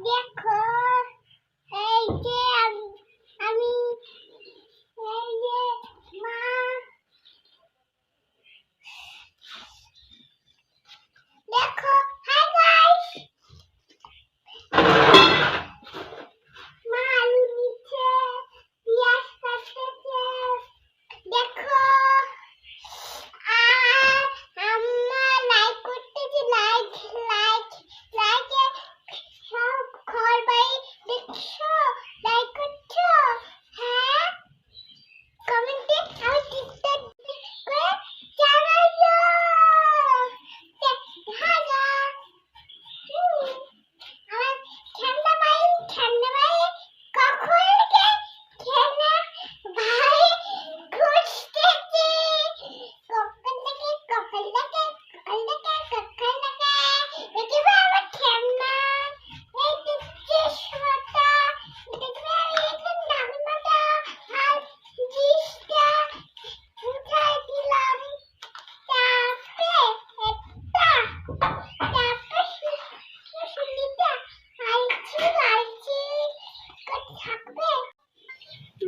দেখো এই যে আমি এই যে মা দেখো হাই গাইস মা আলু নিচ্ছে পেঁয়াজ কাটতেছে দেখো আর আম্মা লাইক করতেছে লাইক সব ঘর বাড়ি দেখছো লাইক করছো হ্যাঁ কমেন্টে আমি টিকটক করে জানাইও ধাগা আমার ঠান্ডা ভাই কখন থেকে ঠান্ডা ভাই খুঁজতেছি কখন থেকে দেখবে আমার ঠান্ডা এই দেখছি সোটা দেখবে আমি একটা নামটা আর জিসটা উঠাই দিলাম তারপরে সুনিতা আইছি থাকবে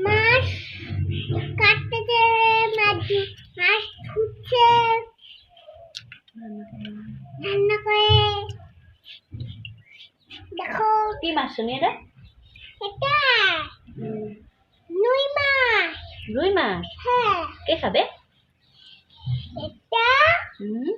মাছ কাটতে মাছ ধুচ্ছে রান্না করে দেখো কি মাছ শুনি এটা এটা রুই মাছ রুই মাছ হ্যাঁ কে খাবে এটা হুম